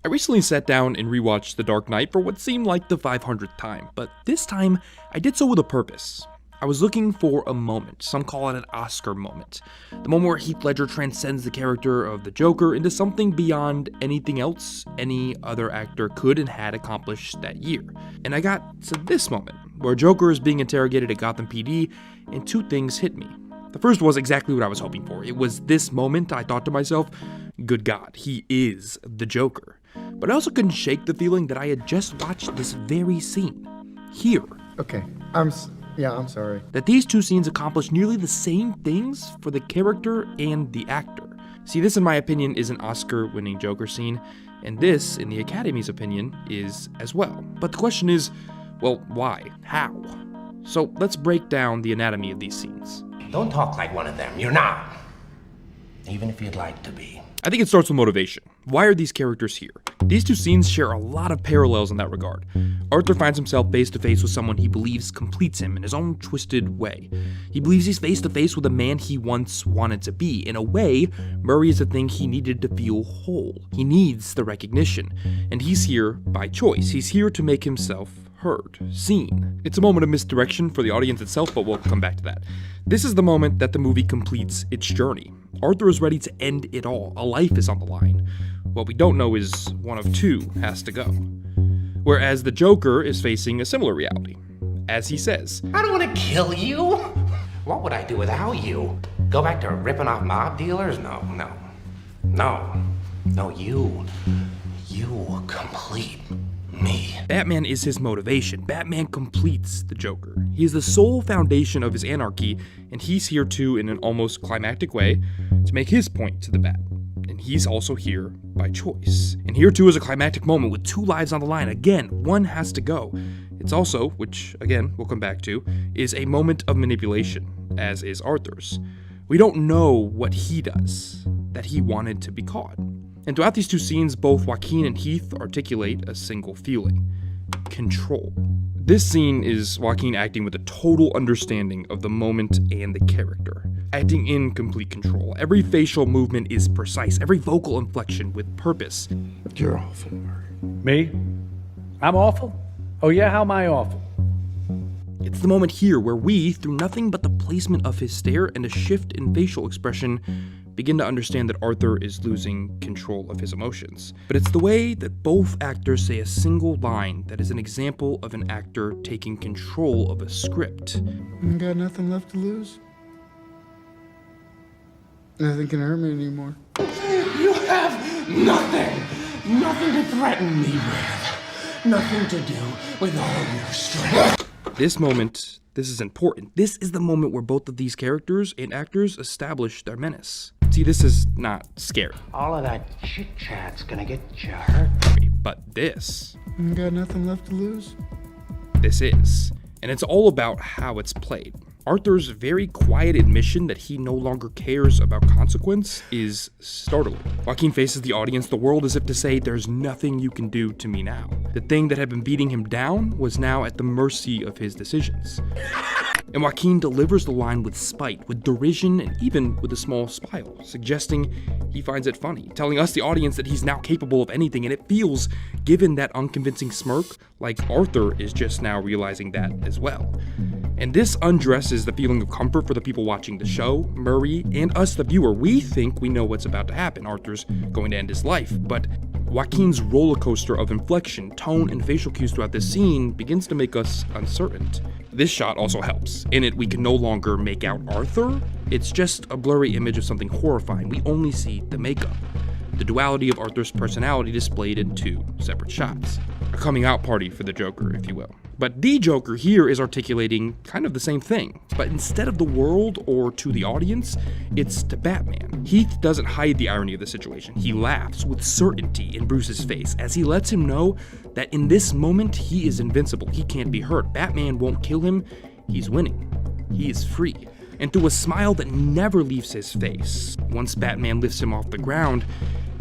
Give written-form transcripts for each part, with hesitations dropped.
I recently sat down and rewatched The Dark Knight for what seemed like the 500th time, but this time I did so with a purpose. I was looking for a moment, some call it an Oscar moment, the moment where Heath Ledger transcends the character of the Joker into something beyond anything else any other actor could and had accomplished that year. And I got to this moment, where Joker is being interrogated at Gotham PD, and two things hit me. The first was exactly what I was hoping for. It was this moment I thought to myself, good God, he is the Joker. But I also couldn't shake the feeling that I had just watched this very scene. Here. Okay, I'm sorry. That these two scenes accomplish nearly the same things for the character and the actor. See, this in my opinion is an Oscar-winning Joker scene, and this, in the Academy's opinion, is as well. But the question is, well, why? How? So let's break down the anatomy of these scenes. Don't talk like one of them. You're not. Even if you'd like to be. I think it starts with motivation. Why are these characters here? These two scenes share a lot of parallels in that regard. Arthur finds himself face to face with someone he believes completes him in his own twisted way. He believes he's face to face with a man he once wanted to be. In a way, Murray is the thing he needed to feel whole. He needs the recognition, and he's here by choice. He's here to make himself heard, seen. It's a moment of misdirection for the audience itself, but we'll come back to that. This is the moment that the movie completes its journey. Arthur is ready to end it all. A life is on the line. What we don't know is one of two has to go. Whereas the Joker is facing a similar reality. As he says, I don't want to kill you. What would I do without you? Go back to ripping off mob dealers? No, you complete me. Batman is his motivation. Batman completes the Joker. He is the sole foundation of his anarchy, and he's here too in an almost climactic way to make his point to the Bat. And he's also here by choice. And here too is a climactic moment with two lives on the line. Again, one has to go. It's also, which again we'll come back to, is a moment of manipulation, as is Arthur's. We don't know what he does, that he wanted to be caught. And throughout these two scenes, both Joaquin and Heath articulate a single feeling: control. This scene is Joaquin acting with a total understanding of the moment and the character, acting in complete control. Every facial movement is precise, every vocal inflection with purpose. You're awful, Murray. Me? I'm awful? Oh yeah, how am I awful? It's the moment here where we, through nothing but the placement of his stare and a shift in facial expression, begin to understand that Arthur is losing control of his emotions. But it's the way that both actors say a single line that is an example of an actor taking control of a script. You got nothing left to lose? Nothing can hurt me anymore. You have nothing to threaten me with. Nothing to do with all your strength. This moment, this is important. This is the moment where both of these characters and actors establish their menace. See, this is not scary. All of that chit-chat's gonna get you hurt. But this You got nothing left to lose? is. And it's all about how it's played. Arthur's very quiet admission that he no longer cares about consequence is startling. Joaquin faces the audience, the world, as if to say, there's nothing you can do to me now. The thing that had been beating him down was now at the mercy of his decisions. And Joaquin delivers the line with spite, with derision, and even with a small smile, suggesting he finds it funny, telling us, the audience, that he's now capable of anything, and it feels, given that unconvincing smirk, like Arthur is just now realizing that as well. And this undresses the feeling of comfort for the people watching the show, Murray, and us, the viewer. We think we know what's about to happen. Arthur's going to end his life, but Joaquin's roller coaster of inflection, tone, and facial cues throughout this scene begins to make us uncertain. This shot also helps. In it, we can no longer make out Arthur. It's just a blurry image of something horrifying. We only see the makeup, the duality of Arthur's personality displayed in two separate shots. A coming out party for the Joker, if you will. But the Joker here is articulating kind of the same thing, but instead of the world or to the audience, it's to Batman. Heath doesn't hide the irony of the situation. He laughs with certainty in Bruce's face as he lets him know that in this moment, he is invincible. He can't be hurt. Batman won't kill him. He's winning. He is free. And through a smile that never leaves his face, once Batman lifts him off the ground,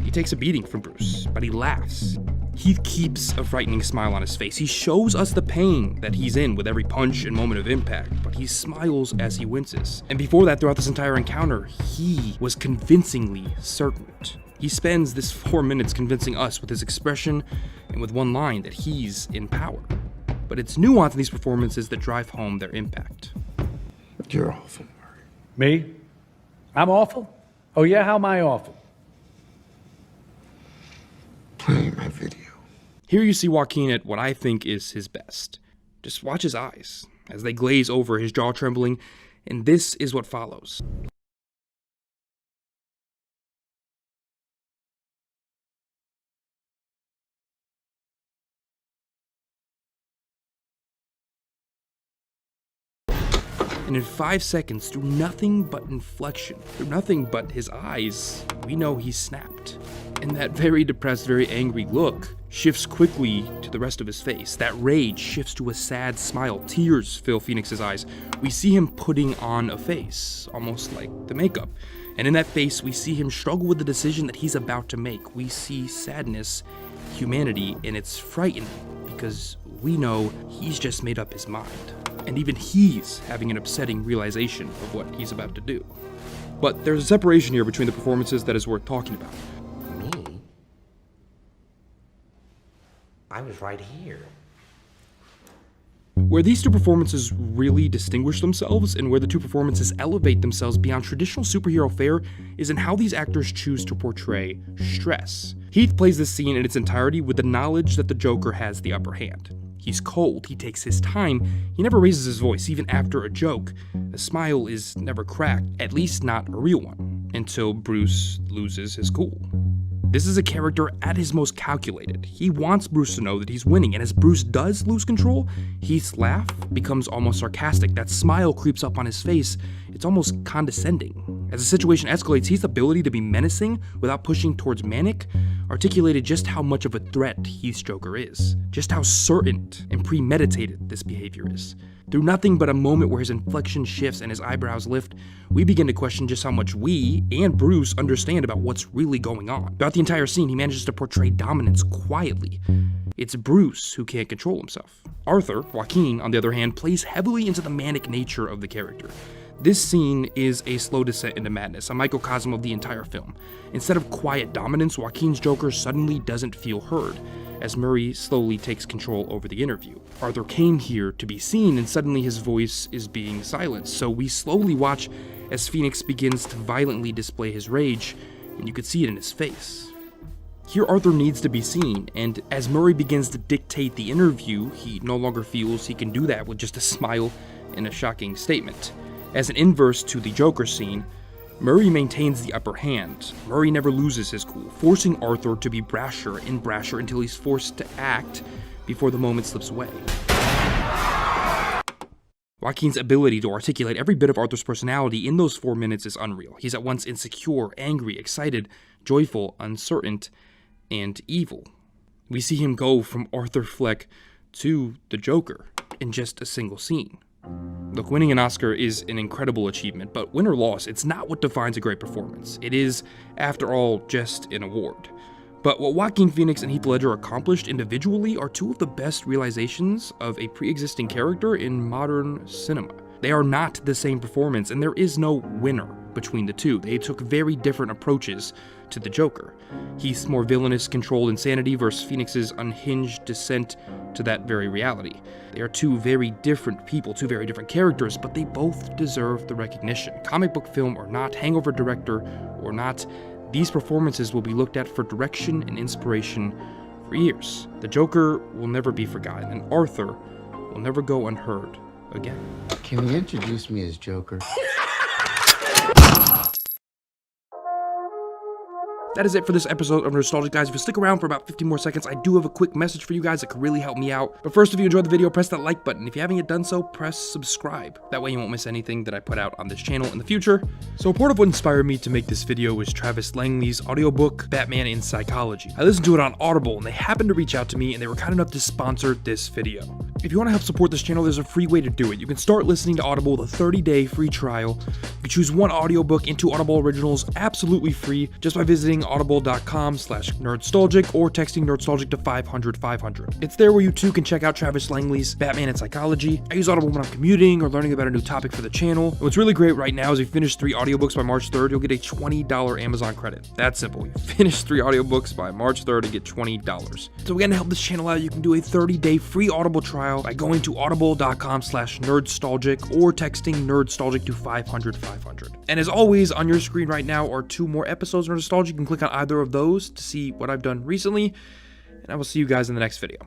he takes a beating from Bruce, but he laughs. Heath keeps a frightening smile on his face. He shows us the pain that he's in with every punch and moment of impact, but he smiles as he winces. And before that, throughout this entire encounter, he was convincingly certain. He spends this 4 minutes convincing us with his expression and with one line that he's in power. But it's nuance in these performances that drive home their impact. You're awful, Murray. Me? I'm awful? Oh yeah, how am I awful? Playing my video. Here you see Joaquin at what I think is his best. Just watch his eyes as they glaze over, his jaw trembling, and this is what follows. And in 5 seconds, through nothing but inflection, through nothing but his eyes, we know he's snapped. And that very depressed, very angry look shifts quickly to the rest of his face. That rage shifts to a sad smile. Tears fill Phoenix's eyes. We see him putting on a face, almost like the makeup. And in that face, we see him struggle with the decision that he's about to make. We see sadness, humanity, and it's frightening because we know he's just made up his mind. And even he's having an upsetting realization of what he's about to do. But there's a separation here between the performances that is worth talking about. Me? I was right here. Where these two performances really distinguish themselves and where the two performances elevate themselves beyond traditional superhero fare is in how these actors choose to portray stress. Heath plays this scene in its entirety with the knowledge that the Joker has the upper hand. He's cold, he takes his time, he never raises his voice even after a joke. A smile is never cracked, at least not a real one, until Bruce loses his cool. This is a character at his most calculated. He wants Bruce to know that he's winning, and as Bruce does lose control, Heath's laugh becomes almost sarcastic. That smile creeps up on his face. It's almost condescending. As the situation escalates, Heath's ability to be menacing without pushing towards manic articulated just how much of a threat Heath's Joker is, just how certain and premeditated this behavior is. Through nothing but a moment where his inflection shifts and his eyebrows lift, we begin to question just how much we and Bruce understand about what's really going on. Throughout the entire scene, he manages to portray dominance quietly. It's Bruce who can't control himself. Arthur, Joaquin, on the other hand, plays heavily into the manic nature of the character. This scene is a slow descent into madness, a microcosm of the entire film. Instead of quiet dominance, Joaquin's Joker suddenly doesn't feel heard, as Murray slowly takes control over the interview. Arthur came here to be seen, and suddenly his voice is being silenced, so we slowly watch as Phoenix begins to violently display his rage, and you could see it in his face. Here Arthur needs to be seen, and as Murray begins to dictate the interview, he no longer feels he can do that with just a smile and a shocking statement. As an inverse to the Joker scene, Murray maintains the upper hand. Murray never loses his cool, forcing Arthur to be brasher and brasher until he's forced to act before the moment slips away. Joaquin's ability to articulate every bit of Arthur's personality in those 4 minutes is unreal. He's at once insecure, angry, excited, joyful, uncertain, and evil. We see him go from Arthur Fleck to the Joker in just a single scene. Look, winning an Oscar is an incredible achievement, but win or loss, it's not what defines a great performance. It is, after all, just an award. But what Joaquin Phoenix and Heath Ledger accomplished individually are two of the best realizations of a pre-existing character in modern cinema. They are not the same performance, and there is no winner between the two. They took very different approaches to the Joker. Heath's more villainous, controlled insanity versus Phoenix's unhinged descent to that very reality. They are two very different people, two very different characters, but they both deserve the recognition. Comic book film or not, hangover director or not, these performances will be looked at for direction and inspiration for years. The Joker will never be forgotten, and Arthur will never go unheard again. Can you introduce me as Joker? That is it for this episode of Nostalgic, guys. If you stick around for about 15 more seconds, I do have a quick message for you guys that could really help me out. But first, if you enjoyed the video, press that like button. If you haven't yet done so, press subscribe. That way you won't miss anything that I put out on this channel in the future. So part of what inspired me to make this video was Travis Langley's audiobook, Batman in Psychology. I listened to it on Audible, and they happened to reach out to me, and they were kind enough to sponsor this video. If you want to help support this channel, there's a free way to do it. You can start listening to Audible with a 30-day free trial. You can choose one audiobook into Audible Originals absolutely free just by visiting audible.com/nerdstalgic or texting nerdstalgic to 500-500. It's there where you too can check out Travis Langley's Batman and Psychology. I use Audible when I'm commuting or learning about a new topic for the channel. And what's really great right now is if you finish 3 audiobooks by March 3rd, you'll get a $20 Amazon credit. That's simple. You finish 3 audiobooks by March 3rd and get $20. So again, to help this channel out, you can do a 30-day free Audible trial by going to audible.com/nerdstalgic or texting nerdstalgic to 500-500. And as always, on your screen right now are 2 more episodes of Nerdstalgic. You can click on either of those to see what I've done recently, and I will see you guys in the next video.